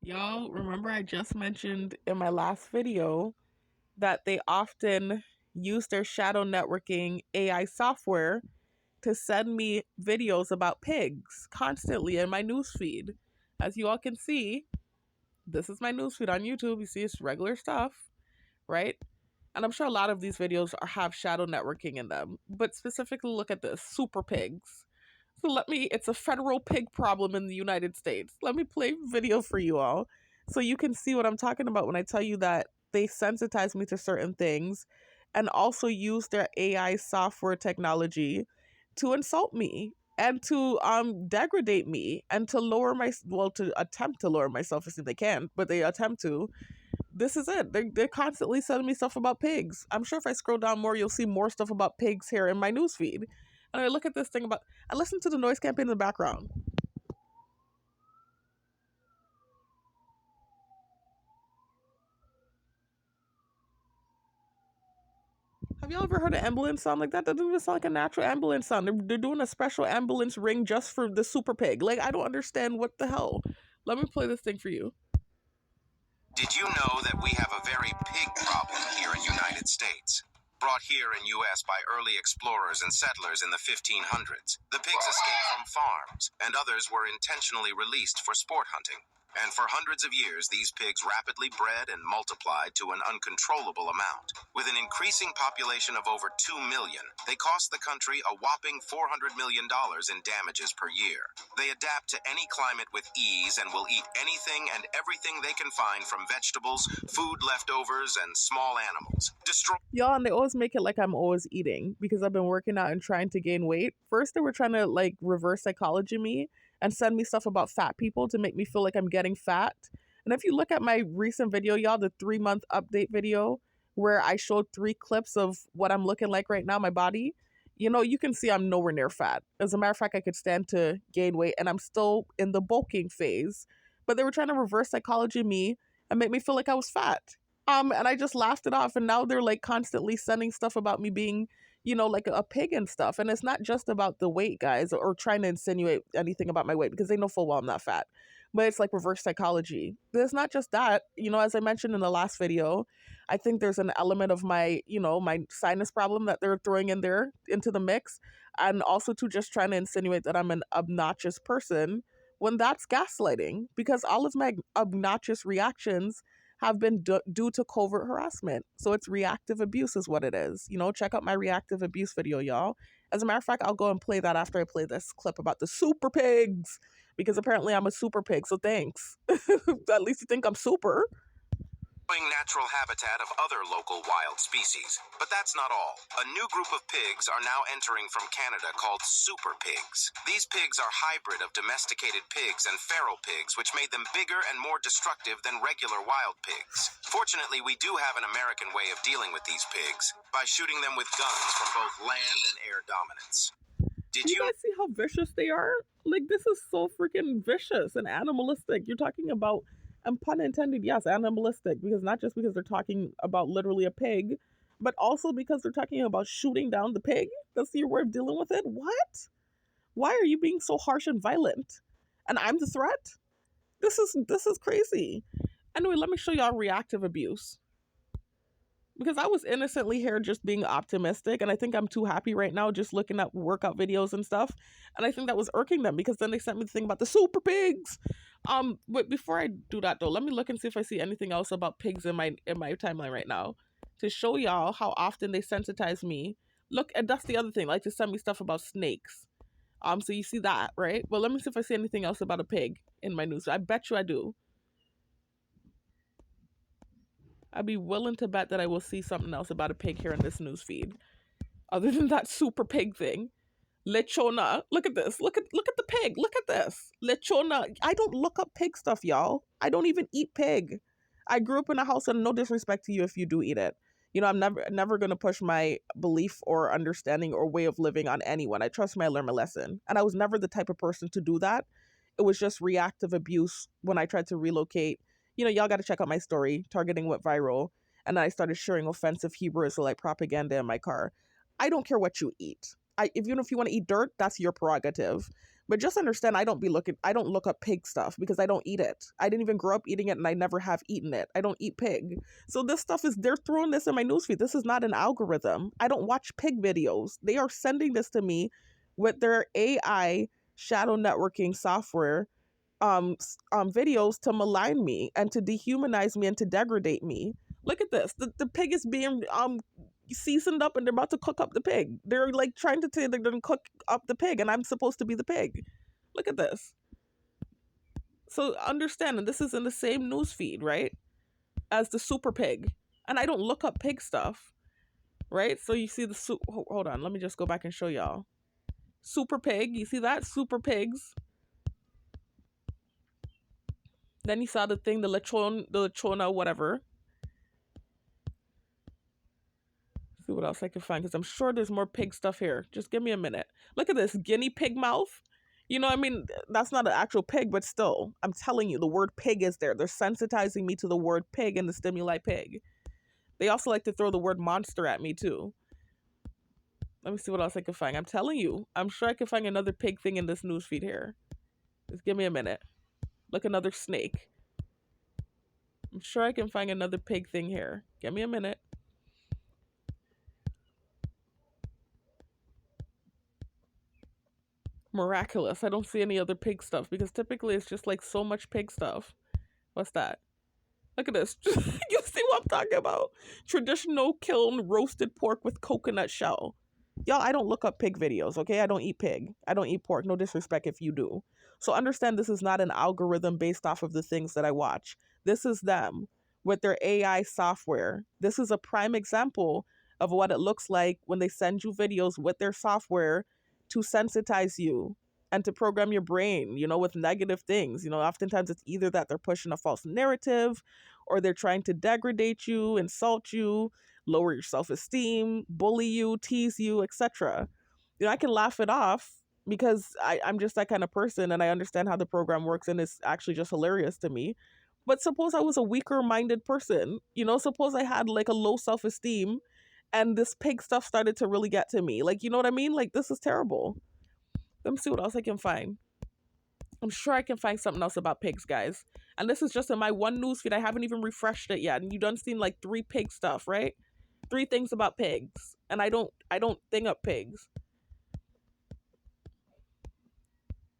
Y'all remember I just mentioned in my last video that they often use their shadow networking AI software to send me videos about pigs constantly in my newsfeed. As you all can see, this is my newsfeed on YouTube. You see it's regular stuff, right? And I'm sure a lot of these videos have shadow networking in them. But specifically look at this, super pigs. So it's a federal pig problem in the United States. Let me play video for you all so you can see what I'm talking about when I tell you that they sensitize me to certain things and also use their AI software technology to insult me and to degrade me and to to attempt to lower my self-esteem. They can't, but they attempt to. This is it. They're constantly sending me stuff about pigs. I'm sure if I scroll down more, you'll see more stuff about pigs here in my newsfeed. And I look at this thing about, I listen to the noise campaign in the background. Have y'all ever heard an ambulance sound like that? That doesn't even sound like a natural ambulance sound. They're doing a special ambulance ring just for the super pig. Like, I don't understand what the hell. Let me play this thing for you. Did you know that we have a very pig problem here in United States? Brought here in U.S. by early explorers and settlers in the 1500s, the pigs escaped from farms, and others were intentionally released for sport hunting. And for hundreds of years, these pigs rapidly bred and multiplied to an uncontrollable amount. With an increasing population of over 2 million, they cost the country a whopping $400 million in damages per year. They adapt to any climate with ease and will eat anything and everything they can find, from vegetables, food leftovers, and small animals. Y'all, and they always make it like I'm always eating because I've been working out and trying to gain weight. First, they were trying to like reverse psychology me and send me stuff about fat people to make me feel like I'm getting fat. And if you look at my recent video, y'all, the 3-month update video where I showed 3 clips of what I'm looking like right now, my body, you can see I'm nowhere near fat. As a matter of fact, I could stand to gain weight and I'm still in the bulking phase. But they were trying to reverse psychology me and make me feel like I was fat. And I just laughed it off. And now they're like constantly sending stuff about me being, like a pig and stuff. And it's not just about the weight, guys, or trying to insinuate anything about my weight because they know full well I'm not fat. But it's like reverse psychology. But it's not just that. As I mentioned in the last video, I think there's an element of my sinus problem that they're throwing in there into the mix. And also to just trying to insinuate that I'm an obnoxious person when that's gaslighting, because all of my obnoxious reactions have been due to covert harassment. So it's reactive abuse is what it is. Check out my reactive abuse video, y'all. As a matter of fact, I'll go and play that after I play this clip about the super pigs, because apparently I'm a super pig. So thanks. At least you think I'm super. Natural habitat of other local wild species. But that's not all. A new group of pigs are now entering from Canada called super pigs. These pigs are hybrid of domesticated pigs and feral pigs, which made them bigger and more destructive than regular wild pigs. Fortunately, we do have an American way of dealing with these pigs, by shooting them with guns from both land and air dominance. Did you guys see how vicious they are? Like, this is so freaking vicious and animalistic. You're talking about, and pun intended, yes, animalistic, because not just because they're talking about literally a pig, but also because they're talking about shooting down the pig. That's your way of dealing with it? What? Why are you being so harsh and violent? And I'm the threat? This is crazy. Anyway, let me show y'all reactive abuse. Because I was innocently here just being optimistic, and I think I'm too happy right now just looking at workout videos and stuff, and I think that was irking them because then they sent me the thing about the super pigs. But before I do that though, let me look and see if I see anything else about pigs in my timeline right now to show y'all how often they sensitize me. Look, and that's the other thing, like to send me stuff about snakes. So you see that, right? Well, let me see if I see anything else about a pig in my news. I bet you I do. I'd be willing to bet that I will see something else about a pig here in this news feed, other than that super pig thing. Lechona. Look at this. Look at the pig. Look at this. Lechona. I don't look up pig stuff, y'all. I don't even eat pig. I grew up in a house, and no disrespect to you if you do eat it. I'm never gonna push my belief or understanding or way of living on anyone. I trust me, I learned my lesson. And I was never the type of person to do that. It was just reactive abuse when I tried to relocate. Y'all got to check out my story. Targeting went viral. And I started sharing offensive Hebrew Israelite propaganda in my car. I don't care what you eat. Even if you want to eat dirt, that's your prerogative. But just understand, I don't look up pig stuff because I don't eat it. I didn't even grow up eating it and I never have eaten it. I don't eat pig. So this stuff they're throwing this in my newsfeed. This is not an algorithm. I don't watch pig videos. They are sending this to me with their AI shadow networking software videos to malign me and to dehumanize me and to degrade me. Look at this. The pig is being seasoned up and they're about to cook up the pig. They're like trying to say they're going to cook up the pig and I'm supposed to be the pig. Look at this. So understand, and this is in the same news feed, right? As the super pig. And I don't look up pig stuff, right? So you see the hold on, let me just go back and show y'all. Super pig, you see that? Super pigs. Then you saw the thing, the lechona, whatever. See what else I can find, because I'm sure there's more pig stuff here. Just give me a minute. Look at this guinea pig mouth. You know, I mean, that's not an actual pig, but still, I'm telling you, the word pig is there. They're sensitizing me to the word pig and the stimuli pig. They also like to throw the word monster at me, too. Let me see what else I can find. I'm telling you, I'm sure I can find another pig thing in this newsfeed here. Just give me a minute. Look, another snake. I'm sure I can find another pig thing here. Give me a minute. Miraculous. I don't see any other pig stuff because typically it's just like so much pig stuff. What's that? Look at this. You see what I'm talking about? Traditional kiln roasted pork with coconut shell. Y'all, I don't look up pig videos, okay? I don't eat pig. I don't eat pork. No disrespect if you do. So understand this is not an algorithm based off of the things that I watch. This is them with their AI software. This is a prime example of what it looks like when they send you videos with their software to sensitize you and to program your brain, you know, with negative things. You know, oftentimes it's either that they're pushing a false narrative or they're trying to degrade you, insult you, lower your self-esteem, bully you, tease you, etc. You know, I can laugh it off because I'm just that kind of person and I understand how the program works and it's actually just hilarious to me. But suppose I was a weaker minded person, you know, suppose I had like a low self-esteem and this pig stuff started to really get to me. Like, you know what I mean? Like, this is terrible. Let me see what else I can find. I'm sure I can find something else about pigs, guys. And this is just in my one newsfeed. I haven't even refreshed it yet. And you done seen like 3 pig stuff, right? 3 things about pigs. And I don't thing up pigs.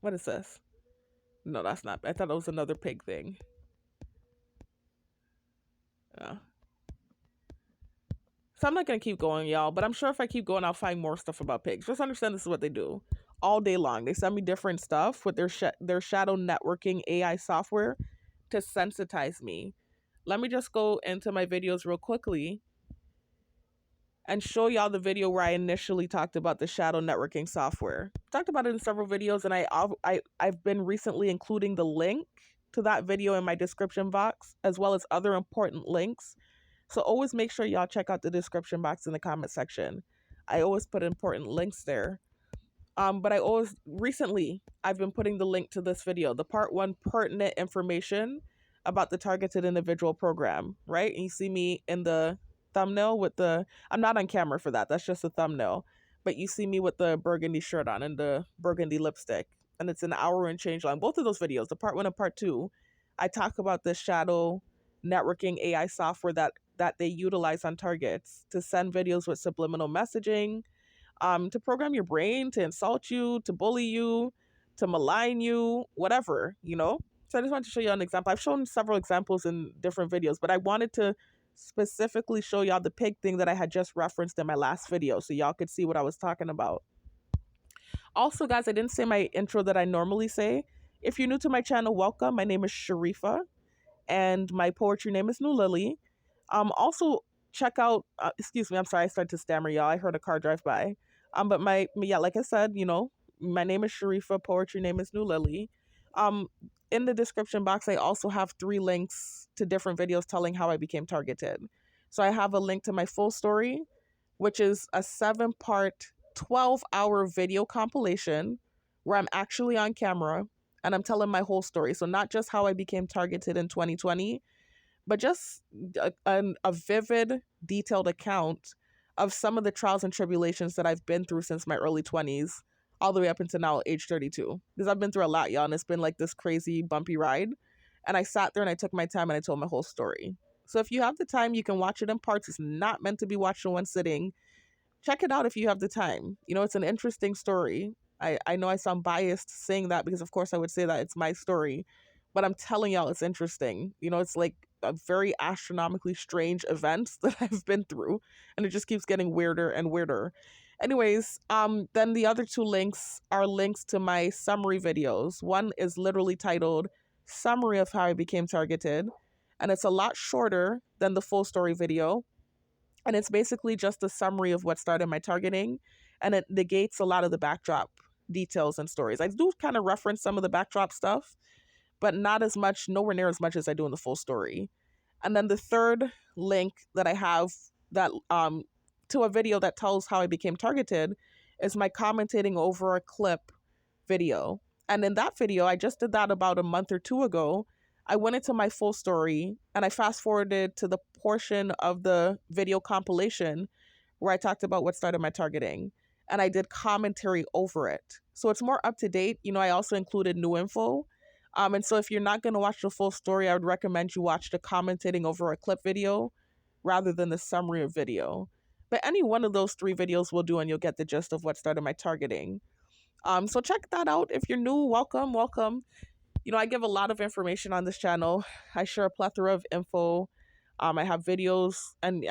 What is this? No, that's not. I thought it was another pig thing. Yeah. So I'm not going to keep going, y'all. But I'm sure if I keep going, I'll find more stuff about pigs. Just understand this is what they do. All day long. They send me different stuff with their shadow networking AI software to sensitize me. Let me just go into my videos real quickly and show y'all the video where I initially talked about the shadow networking software. I talked about it in several videos, and I've been recently including the link to that video in my description box, as well as other important links. So always make sure y'all check out the description box in the comment section. I always put important links there. But I've been putting the link to this video, the part 1 pertinent information about the targeted individual program, right? And you see me in the thumbnail with I'm not on camera for that. That's just a thumbnail. But you see me with the burgundy shirt on and the burgundy lipstick. And it's an hour and change long. Both of those videos, the part 1 and part 2, I talk about the shadow networking AI software that they utilize on targets to send videos with subliminal messaging, to program your brain, to insult you, to bully you, to malign you, whatever, you know? So I just wanted to show you an example. I've shown several examples in different videos, but I wanted to specifically show y'all the pig thing that I had just referenced in my last video so y'all could see what I was talking about. Also, guys, I didn't say my intro that I normally say. If you're new to my channel, welcome. My name is Sharifa, and my poetry name is New Lily. Also, check out, excuse me, I'm sorry, I started to stammer, y'all. I heard a car drive by. But like I said, you know, my name is Sharifa, poetry name is New Lily. In the description box, I also have 3 links to different videos telling how I became targeted. So I have a link to my full story, which is a 7-part, 12-hour video compilation where I'm actually on camera and I'm telling my whole story. So not just how I became targeted in 2020, but just a vivid, detailed account of some of the trials and tribulations that I've been through since my early 20s, all the way up until now, age 32. Because I've been through a lot, y'all, and it's been like this crazy bumpy ride. And I sat there and I took my time and I told my whole story. So if you have the time, you can watch it in parts. It's not meant to be watched in one sitting. Check it out if you have the time. It's an interesting story. I know I sound biased saying that because, of course, I would say that it's my story, but I'm telling y'all it's interesting. It's like a very astronomically strange event that I've been through, and it just keeps getting weirder and weirder. Anyways, then the other two links are links to my summary videos. One is literally titled Summary of How I Became Targeted, and it's a lot shorter than the full story video. And it's basically just a summary of what started my targeting, and it negates a lot of the backdrop details and stories. I do kind of reference some of the backdrop stuff, but not as much, nowhere near as much as I do in the full story. And then the third link that I have that to a video that tells how I became targeted is my commentating over a clip video. And in that video, I just did that about a month or two ago. I went into my full story and I fast forwarded to the portion of the video compilation where I talked about what started my targeting, and I did commentary over it. So it's more up to date. I also included new info. And so if you're not going to watch the full story, I would recommend you watch the commentating over a clip video rather than the summary of video. But any one of those three videos will do, and you'll get the gist of what started my targeting. So check that out. If you're new, welcome, welcome. I give a lot of information on this channel. I share a plethora of info. I have videos, and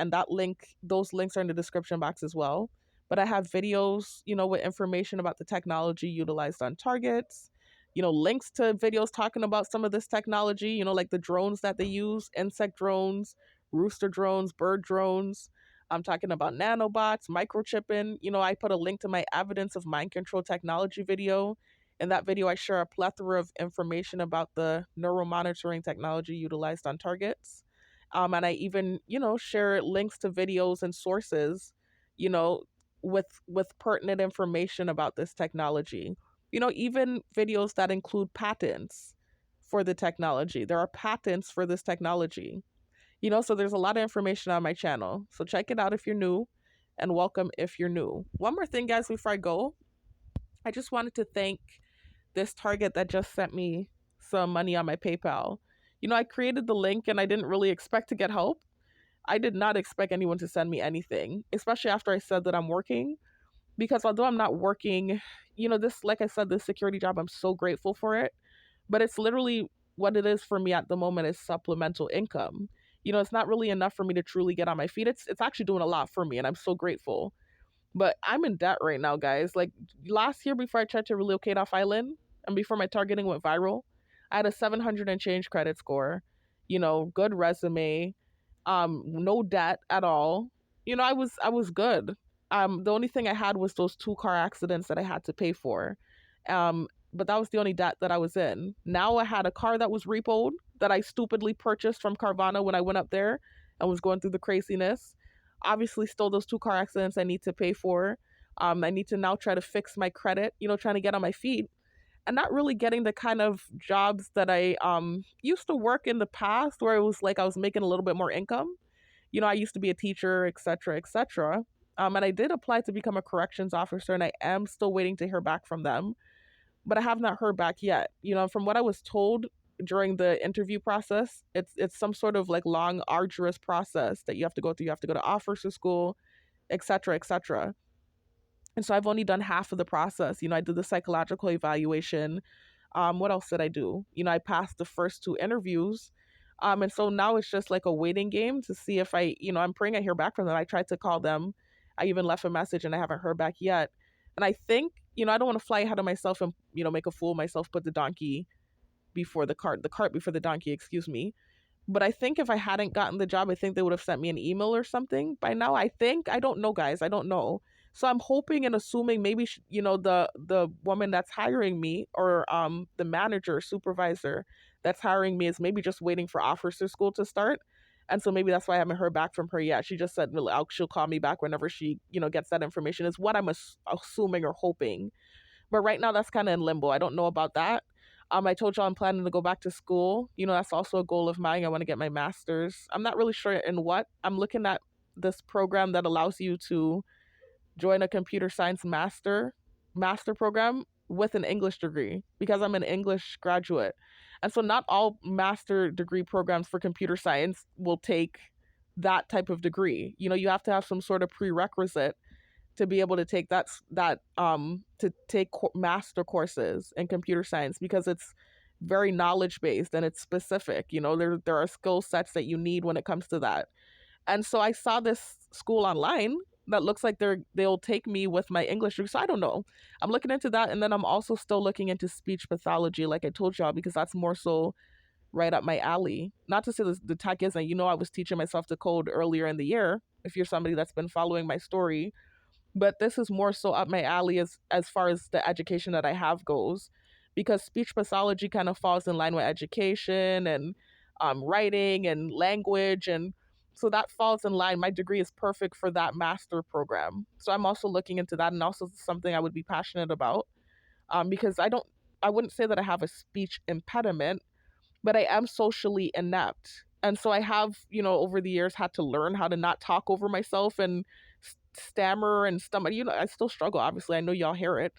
those links are in the description box as well. But I have videos, with information about the technology utilized on targets, links to videos talking about some of this technology, like the drones that they use, insect drones, rooster drones, bird drones. I'm talking about nanobots, microchipping. I put a link to my evidence of mind control technology video. In that video, I share a plethora of information about the neuromonitoring technology utilized on targets. And I even, share links to videos and sources, you know, with pertinent information about this technology. Even videos that include patents for the technology. There are patents for this technology. So there's a lot of information on my channel. So check it out if you're new, and welcome if you're new. One more thing, guys, before I go, I just wanted to thank this target that just sent me some money on my PayPal. I created the link and I didn't really expect to get help. I did not expect anyone to send me anything, especially after I said that I'm working. Because although I'm not working, this, like I said, this security job, I'm so grateful for it. But it's literally what it is for me at the moment is supplemental income. It's not really enough for me to truly get on my feet. It's actually doing a lot for me, and I'm so grateful. But I'm in debt right now, guys. Like last year, before I tried to relocate off island and before my targeting went viral, I had a 700 and change credit score, good resume, no debt at all. I was good. The only thing I had was those 2 car accidents that I had to pay for. But that was the only debt that I was in. Now I had a car that was repoed that I stupidly purchased from Carvana when I went up there and was going through the craziness. Obviously, still those 2 car accidents I need to pay for. I need to now try to fix my credit, trying to get on my feet, and not really getting the kind of jobs that I used to work in the past, where it was like I was making a little bit more income. I used to be a teacher, etc., etc. And I did apply to become a corrections officer, and I am still waiting to hear back from them, but I have not heard back yet. From what I was told during the interview process, it's some sort of like long, arduous process that you have to go through. You have to go to officer school, etc., etc. And so I've only done half of the process. I did the psychological evaluation. What else did I do? I passed the first 2 interviews. And so now it's just like a waiting game to see if I'm praying I hear back from them. I tried to call them. I even left a message and I haven't heard back yet. And I think, I don't want to fly ahead of myself and, make a fool of myself, put the donkey before the cart before the donkey, excuse me. But I think if I hadn't gotten the job, I think they would have sent me an email or something by now. I don't know, guys. I don't know. So I'm hoping and assuming maybe, the woman that's hiring me, or the manager, supervisor that's hiring me, is maybe just waiting for officer school to start. And so maybe that's why I haven't heard back from her yet. She just said she'll call me back whenever she, gets that information, is what I'm assuming or hoping. But right now that's kind of in limbo. I don't know about that. I told y'all I'm planning to go back to school. That's also a goal of mine. I want to get my master's. I'm not really sure in what. I'm looking at this program that allows you to join a computer science master program with an English degree because I'm an English graduate. And so not all master degree programs for computer science will take that type of degree. You know, you have to have some sort of prerequisite to be able to take master courses in computer science because it's very knowledge based and it's specific. You know, there are skill sets that you need when it comes to that. And so I saw this school online that looks like they'll take me with my English degree. So I don't know. I'm looking into that, and then I'm also still looking into speech pathology, like I told y'all, because that's more so right up my alley. Not to say the tech isn't. You know, I was teaching myself to code earlier in the year. If you're somebody that's been following my story, but this is more so up my alley as far as the education that I have goes, because speech pathology kind of falls in line with education and writing and language, and so that falls in line. My degree is perfect for that master program, so I'm also looking into that, and also something I would be passionate about, because I wouldn't say that I have a speech impediment, but I am socially inept. And so I have, you know, over the years had to learn how to not talk over myself and stammer and stomach. You know, I still struggle. Obviously, I know y'all hear it.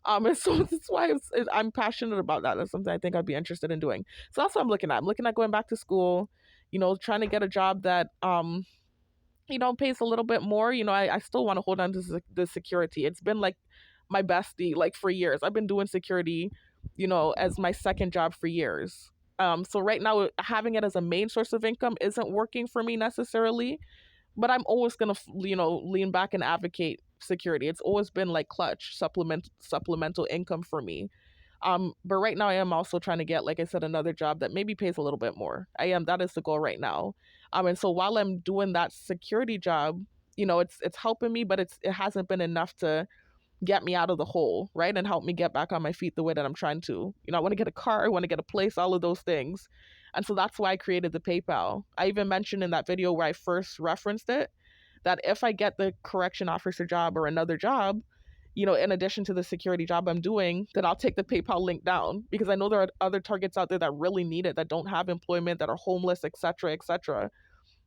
And so that's why I'm passionate about that. That's something I think I'd be interested in doing. So that's what I'm looking at. I'm looking at going back to school, you know, trying to get a job that you know, pays a little bit more. You know, I still want to hold on to the security. It's been like my bestie, like for years. I've been doing security, you know, as my second job for years. So right now, having it as a main source of income isn't working for me necessarily, but I'm always gonna, you know, lean back and advocate security. It's always been like clutch supplemental income for me. But right now I am also trying to get, like I said, another job that maybe pays a little bit more. That is the goal right now. And so while I'm doing that security job, you know, it's helping me, but it hasn't been enough to get me out of the hole, right? And help me get back on my feet the way that I'm trying to. You know, I want to get a car, I want to get a place, all of those things. And so that's why I created the PayPal. I even mentioned in that video where I first referenced it that if I get the correction officer job or another job, you know, in addition to the security job I'm doing, then I'll take the PayPal link down because I know there are other targets out there that really need it, that don't have employment, that are homeless, etc., etc.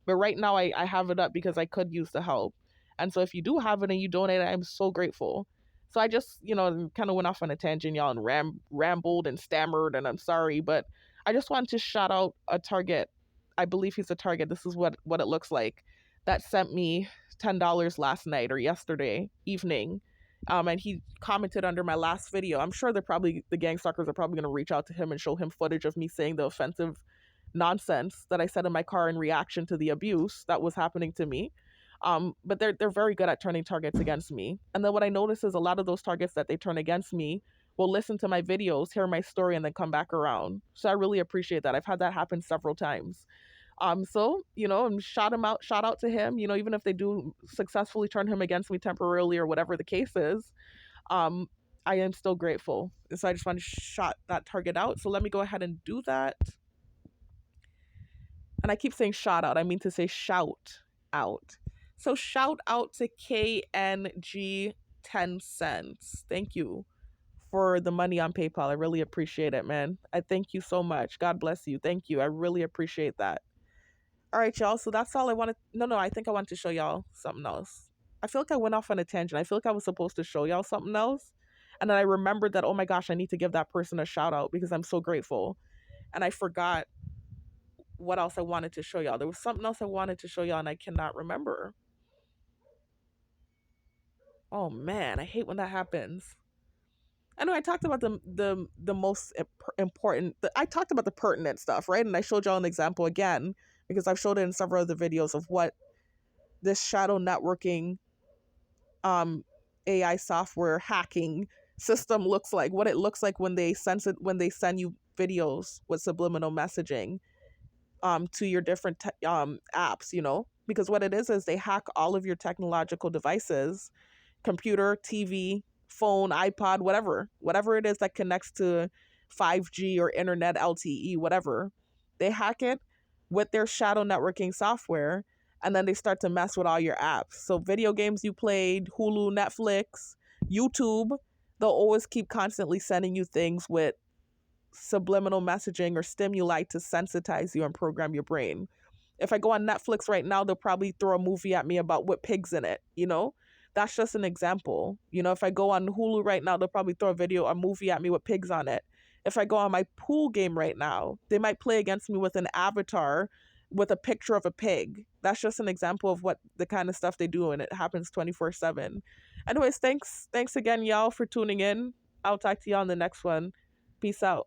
But right now I have it up because I could use the help. And so if you do have it and you donate it, I'm so grateful. So I just, you know, kind of went off on a tangent, y'all, and rambled and stammered, and I'm sorry, but I just wanted to shout out a Target. I believe he's a Target. This is what it looks like. That sent me $10 last night or yesterday evening. And he commented under my last video. I'm sure the gang stalkers are probably going to reach out to him and show him footage of me saying the offensive nonsense that I said in my car in reaction to the abuse that was happening to me. But they're very good at turning targets against me. And then what I notice is a lot of those targets that they turn against me will listen to my videos, hear my story, and then come back around. So I really appreciate that. I've had that happen several times. So, you know, and shout out to him, you know, even if they do successfully turn him against me temporarily or whatever the case is, um, I am still grateful. So I just want to shout that target out. So let me go ahead and do that. And I keep saying shout out. I mean to say shout out. So shout out to KNG 10 cents. Thank you for the money on PayPal. I really appreciate it, man. I thank you so much. God bless you. Thank you. I really appreciate that. All right, y'all. So that's all I wanted. No, I think I wanted to show y'all something else. I feel like I went off on a tangent. I feel like I was supposed to show y'all something else. And then I remembered that, oh my gosh, I need to give that person a shout out because I'm so grateful. And I forgot what else I wanted to show y'all. There was something else I wanted to show y'all and I cannot remember. Oh man, I hate when that happens. I know I talked about the most important. I talked about the pertinent stuff, right? And I showed y'all an example again because I've showed it in several other videos of what this shadow networking, AI software hacking system looks like. What it looks like when they send you videos with subliminal messaging, to your different apps. You know, because what it is they hack all of your technological devices, computer, TV, phone, iPod, whatever it is that connects to 5G or internet, LTE, whatever. They hack it with their shadow networking software, and then they start to mess with all your apps. So video games you played, Hulu, Netflix, YouTube, they'll always keep constantly sending you things with subliminal messaging or stimuli to sensitize you and program your brain. If I go on Netflix right now, they'll probably throw a movie at me about with pigs in it, you know? That's just an example. You know, if I go on Hulu right now, they'll probably throw a movie at me with pigs on it. If I go on my pool game right now, they might play against me with an avatar with a picture of a pig. That's just an example of what the kind of stuff they do, and it happens 24/7. Anyways, thanks again, y'all, for tuning in. I'll talk to y'all on the next one. Peace out.